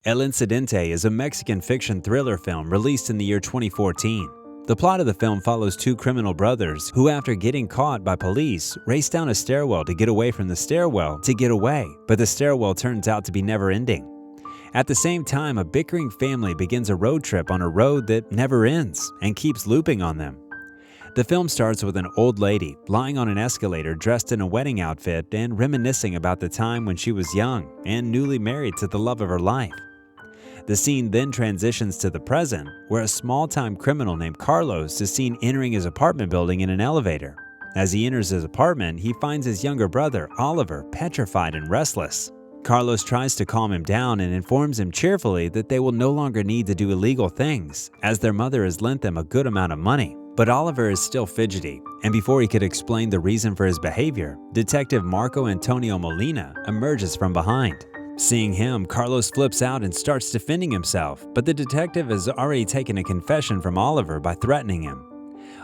El Incidente is a Mexican fiction thriller film released in the year 2014. The plot of the film follows two criminal brothers who, after getting caught by police, race down a stairwell to get away from the stairwell to get away, but the stairwell turns out to be never-ending. At the same time, a bickering family begins a road trip on a road that never ends and keeps looping on them. The film starts with an old lady lying on an escalator dressed in a wedding outfit and reminiscing about the time when she was young and newly married to the love of her life. The scene then transitions to the present, where a small-time criminal named Carlos is seen entering his apartment building in an elevator. As he enters his apartment, he finds his younger brother, Oliver, petrified and restless. Carlos tries to calm him down and informs him cheerfully that they will no longer need to do illegal things, as their mother has lent them a good amount of money. But Oliver is still fidgety, and before he could explain the reason for his behavior, Detective Marco Antonio Molina emerges from behind. Seeing him, Carlos flips out and starts defending himself, but the detective has already taken a confession from Oliver by threatening him.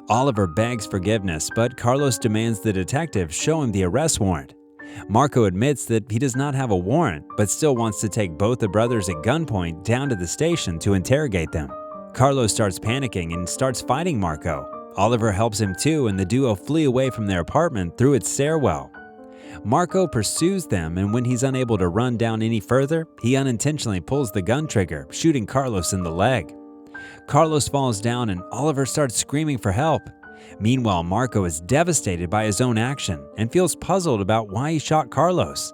Oliver begs forgiveness, but Carlos demands the detective show him the arrest warrant. Marco admits that he does not have a warrant, but still wants to take both the brothers at gunpoint down to the station to interrogate them. Carlos starts panicking and starts fighting Marco. Oliver helps him too, and the duo flee away from their apartment through its stairwell. Marco pursues them, and when he's unable to run down any further, he unintentionally pulls the gun trigger, shooting Carlos in the leg. Carlos falls down and Oliver starts screaming for help. Meanwhile, Marco is devastated by his own action and feels puzzled about why he shot Carlos.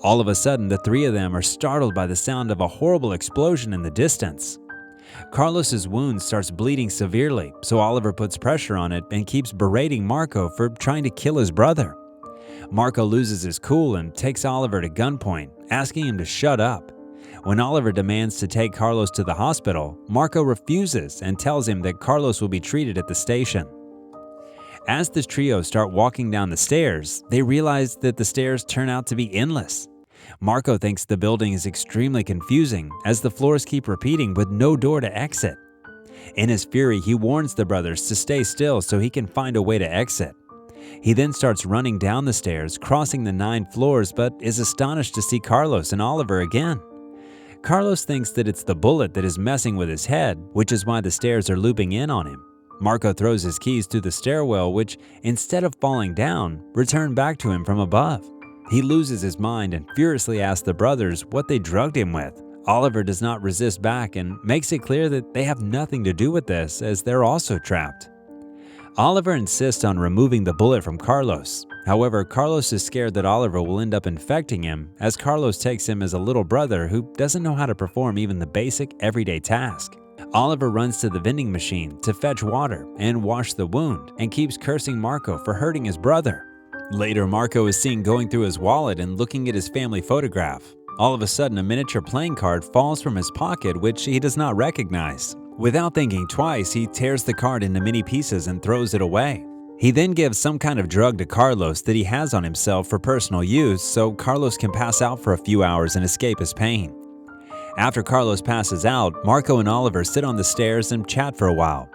All of a sudden, the three of them are startled by the sound of a horrible explosion in the distance. Carlos's wound starts bleeding severely, so Oliver puts pressure on it and keeps berating Marco for trying to kill his brother. Marco loses his cool and takes Oliver to gunpoint, asking him to shut up. When Oliver demands to take Carlos to the hospital, Marco refuses and tells him that Carlos will be treated at the station. As the trio start walking down the stairs, they realize that the stairs turn out to be endless. Marco thinks the building is extremely confusing as the floors keep repeating with no door to exit. In his fury, he warns the brothers to stay still so he can find a way to exit. He then starts running down the stairs, crossing the 9 floors, but is astonished to see Carlos and Oliver again. Carlos thinks that it's the bullet that is messing with his head, which is why the stairs are looping in on him. Marco throws his keys through the stairwell, which, instead of falling down, return back to him from above. He loses his mind and furiously asks the brothers what they drugged him with. Oliver does not resist back and makes it clear that they have nothing to do with this, as they're also trapped. Oliver insists on removing the bullet from Carlos. However, Carlos is scared that Oliver will end up infecting him, as Carlos takes him as a little brother who doesn't know how to perform even the basic everyday task. Oliver runs to the vending machine to fetch water and wash the wound, and keeps cursing Marco for hurting his brother. Later, Marco is seen going through his wallet and looking at his family photograph. All of a sudden, a miniature playing card falls from his pocket, which he does not recognize. Without thinking twice, he tears the card into many pieces and throws it away. He then gives some kind of drug to Carlos that he has on himself for personal use, so Carlos can pass out for a few hours and escape his pain. After Carlos passes out, Marco and Oliver sit on the stairs and chat for a while.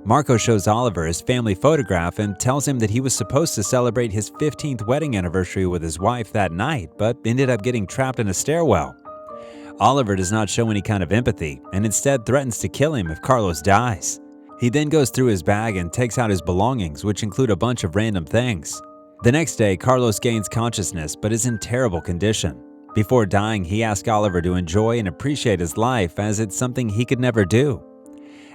Marco shows Oliver his family photograph and tells him that he was supposed to celebrate his 15th wedding anniversary with his wife that night, but ended up getting trapped in a stairwell. Oliver does not show any kind of empathy and instead threatens to kill him if Carlos dies. He then goes through his bag and takes out his belongings, which include a bunch of random things. The next day, Carlos gains consciousness but is in terrible condition. Before dying, he asks Oliver to enjoy and appreciate his life, as it's something he could never do.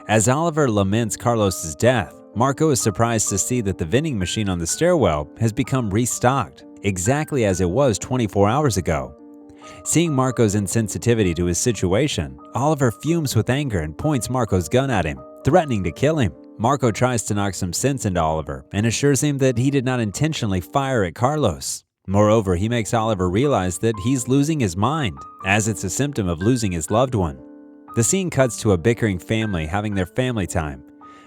As Oliver laments Carlos's death, Marco is surprised to see that the vending machine on the stairwell has become restocked, exactly as it was 24 hours ago. Seeing Marco's insensitivity to his situation, Oliver fumes with anger and points Marco's gun at him, threatening to kill him. Marco tries to knock some sense into Oliver and assures him that he did not intentionally fire at Carlos. Moreover, he makes Oliver realize that he's losing his mind, as it's a symptom of losing his loved one. The scene cuts to a bickering family having their family time.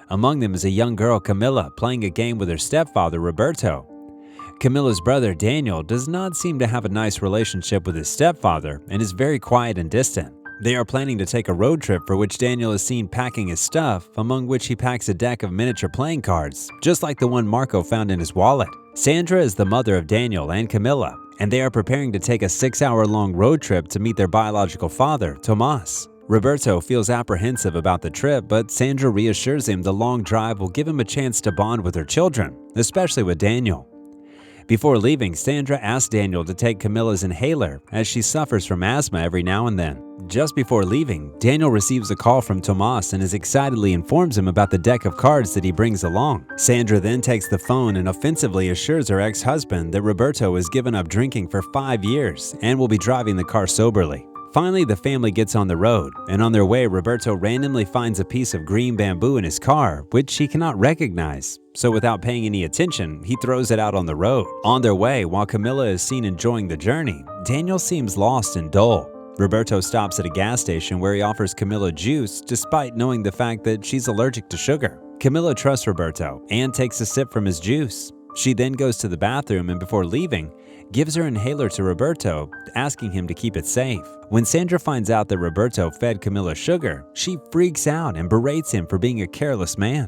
Among them is a young girl, Camilla, playing a game with her stepfather, Roberto. Camilla's brother, Daniel, does not seem to have a nice relationship with his stepfather and is very quiet and distant. They are planning to take a road trip for which Daniel is seen packing his stuff, among which he packs a deck of miniature playing cards, just like the one Marco found in his wallet. Sandra is the mother of Daniel and Camilla and they are preparing to take a 6-hour-long road trip to meet their biological father, Tomas. Roberto feels apprehensive about the trip, but Sandra reassures him the long drive will give him a chance to bond with her children, especially with Daniel. Before leaving, Sandra asks Daniel to take Camilla's inhaler as she suffers from asthma every now and then. Just before leaving, Daniel receives a call from Tomas and excitedly informs him about the deck of cards that he brings along. Sandra then takes the phone and offensively assures her ex-husband that Roberto has given up drinking for 5 years and will be driving the car soberly. Finally, the family gets on the road, and on their way, Roberto randomly finds a piece of green bamboo in his car, which he cannot recognize. So without paying any attention, he throws it out on the road. On their way, while Camilla is seen enjoying the journey, Daniel seems lost and dull. Roberto stops at a gas station where he offers Camilla juice despite knowing the fact that she's allergic to sugar. Camilla trusts Roberto and takes a sip from his juice. She then goes to the bathroom and before leaving, gives her inhaler to Roberto, asking him to keep it safe. When Sandra finds out that Roberto fed Camilla sugar, she freaks out and berates him for being a careless man.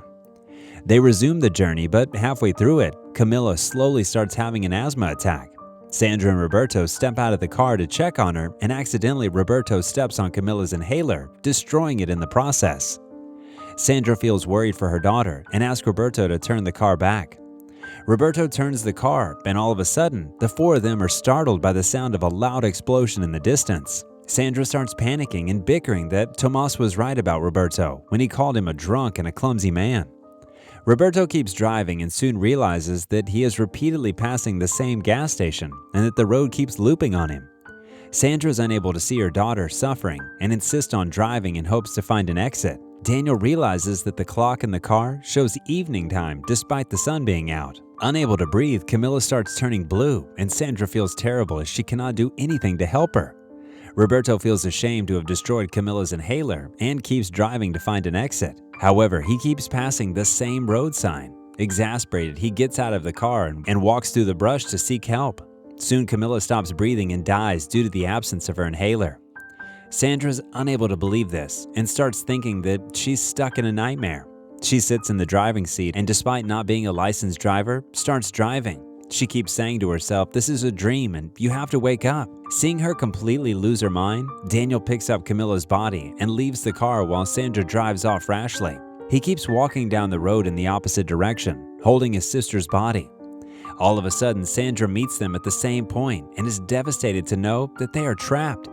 They resume the journey, but halfway through it, Camilla slowly starts having an asthma attack. Sandra and Roberto step out of the car to check on her, and accidentally Roberto steps on Camilla's inhaler, destroying it in the process. Sandra feels worried for her daughter and asks Roberto to turn the car back. Roberto turns the car, and all of a sudden, the four of them are startled by the sound of a loud explosion in the distance. Sandra starts panicking and bickering that Tomas was right about Roberto when he called him a drunk and a clumsy man. Roberto keeps driving and soon realizes that he is repeatedly passing the same gas station and that the road keeps looping on him. Sandra is unable to see her daughter suffering and insists on driving in hopes to find an exit. Daniel realizes that the clock in the car shows evening time despite the sun being out. Unable to breathe, Camilla starts turning blue and Sandra feels terrible as she cannot do anything to help her. Roberto feels ashamed to have destroyed Camilla's inhaler and keeps driving to find an exit. However, he keeps passing the same road sign. Exasperated, he gets out of the car and walks through the brush to seek help. Soon, Camilla stops breathing and dies due to the absence of her inhaler. Sandra's unable to believe this and starts thinking that she's stuck in a nightmare. She sits in the driving seat and despite not being a licensed driver, starts driving. She keeps saying to herself, "This is a dream and you have to wake up." Seeing her completely lose her mind, Daniel picks up Camilla's body and leaves the car while Sandra drives off rashly. He keeps walking down the road in the opposite direction, holding his sister's body. All of a sudden, Sandra meets them at the same point and is devastated to know that they are trapped.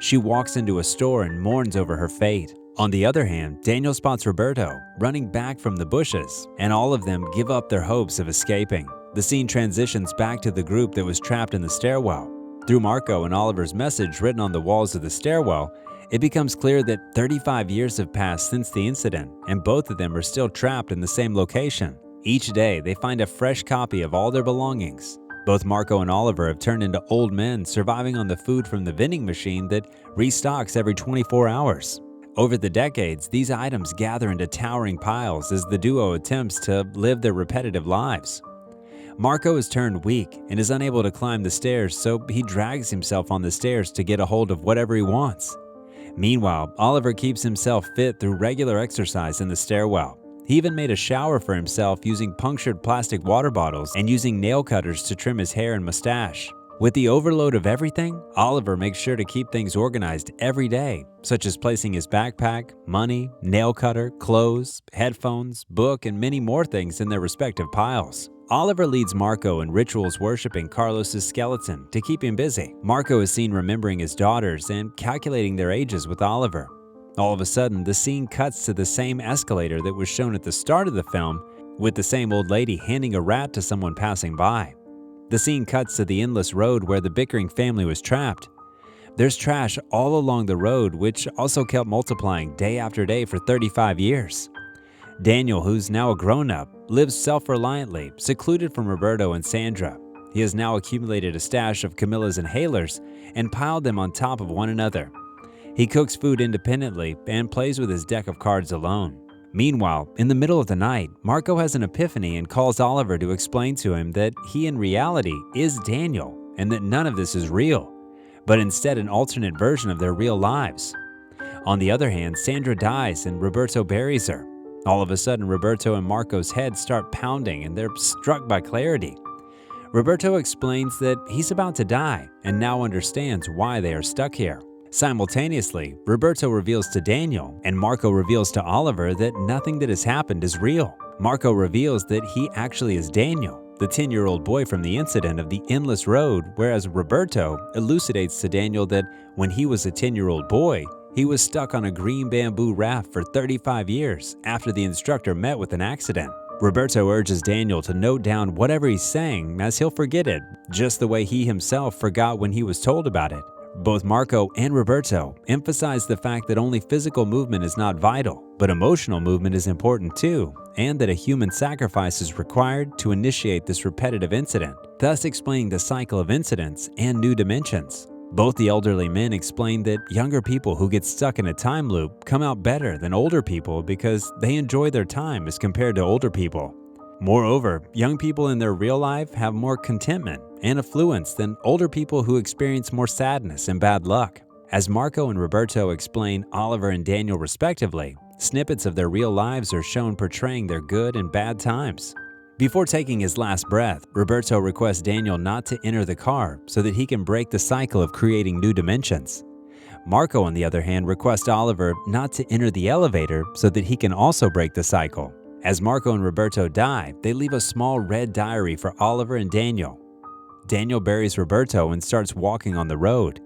She walks into a store and mourns over her fate. On the other hand, Daniel spots Roberto running back from the bushes, and all of them give up their hopes of escaping. The scene transitions back to the group that was trapped in the stairwell. Through Marco and Oliver's message written on the walls of the stairwell, it becomes clear that 35 years have passed since the incident, and both of them are still trapped in the same location. Each day, they find a fresh copy of all their belongings. Both Marco and Oliver have turned into old men surviving on the food from the vending machine that restocks every 24 hours. Over the decades, these items gather into towering piles as the duo attempts to live their repetitive lives. Marco has turned weak and is unable to climb the stairs, so he drags himself on the stairs to get a hold of whatever he wants. Meanwhile, Oliver keeps himself fit through regular exercise in the stairwell. He even made a shower for himself using punctured plastic water bottles and using nail cutters to trim his hair and mustache. With the overload of everything, Oliver makes sure to keep things organized every day, such as placing his backpack, money, nail cutter, clothes, headphones, book, and many more things in their respective piles. Oliver leads Marco in rituals worshiping Carlos's skeleton to keep him busy. Marco is seen remembering his daughters and calculating their ages with Oliver. All of a sudden, the scene cuts to the same escalator that was shown at the start of the film, with the same old lady handing a rat to someone passing by. The scene cuts to the endless road where the bickering family was trapped. There's trash all along the road, which also kept multiplying day after day for 35 years. Daniel, who's now a grown-up, lives self-reliantly, secluded from Roberto and Sandra. He has now accumulated a stash of Camilla's inhalers and piled them on top of one another. He cooks food independently and plays with his deck of cards alone. Meanwhile, in the middle of the night, Marco has an epiphany and calls Oliver to explain to him that he in reality is Daniel and that none of this is real, but instead an alternate version of their real lives. On the other hand, Sandra dies and Roberto buries her. All of a sudden, Roberto and Marco's heads start pounding and they're struck by clarity. Roberto explains that he's about to die and now understands why they are stuck here. Simultaneously, Roberto reveals to Daniel and Marco reveals to Oliver that nothing that has happened is real. Marco reveals that he actually is Daniel, the 10-year-old boy from the incident of the endless road, whereas Roberto elucidates to Daniel that when he was a 10-year-old boy, he was stuck on a green bamboo raft for 35 years after the instructor met with an accident. Roberto urges Daniel to note down whatever he's saying as he'll forget it, just the way he himself forgot when he was told about it. Both Marco and Roberto emphasize the fact that only physical movement is not vital, but emotional movement is important too, and that a human sacrifice is required to initiate this repetitive incident, thus explaining the cycle of incidents and new dimensions. Both the elderly men explain that younger people who get stuck in a time loop come out better than older people because they enjoy their time as compared to older people. Moreover, young people in their real life have more contentment and affluence than older people who experience more sadness and bad luck. As Marco and Roberto explain Oliver and Daniel respectively, snippets of their real lives are shown portraying their good and bad times. Before taking his last breath, Roberto requests Daniel not to enter the car so that he can break the cycle of creating new dimensions. Marco, on the other hand, requests Oliver not to enter the elevator so that he can also break the cycle. As Marco and Roberto die, they leave a small red diary for Oliver and Daniel. Daniel buries Roberto and starts walking on the road.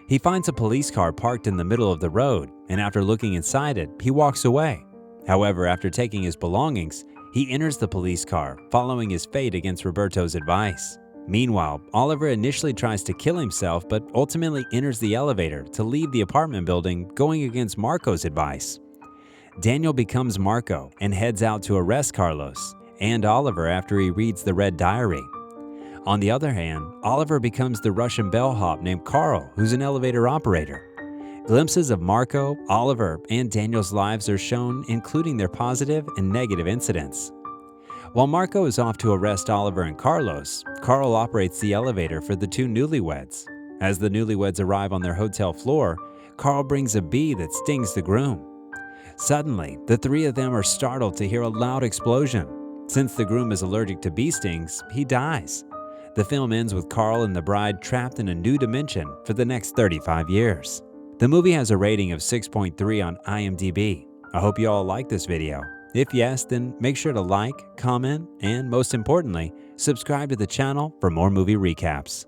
He finds a police car parked in the middle of the road, and after looking inside it, he walks away. However, after taking his belongings, he enters the police car, following his fate against Roberto's advice. Meanwhile, Oliver initially tries to kill himself but ultimately enters the elevator to leave the apartment building, going against Marco's advice. Daniel becomes Marco and heads out to arrest Carlos and Oliver after he reads the red diary. On the other hand, Oliver becomes the Russian bellhop named Carl, who's an elevator operator. Glimpses of Marco, Oliver, and Daniel's lives are shown, including their positive and negative incidents. While Marco is off to arrest Oliver and Carlos, Carl operates the elevator for the two newlyweds. As the newlyweds arrive on their hotel floor, Carl brings a bee that stings the groom. Suddenly, the three of them are startled to hear a loud explosion. Since the groom is allergic to bee stings, he dies. The film ends with Carl and the bride trapped in a new dimension for the next 35 years. The movie has a rating of 6.3 on IMDb. I hope you all like this video. If yes, then make sure to like, comment, and most importantly, subscribe to the channel for more movie recaps.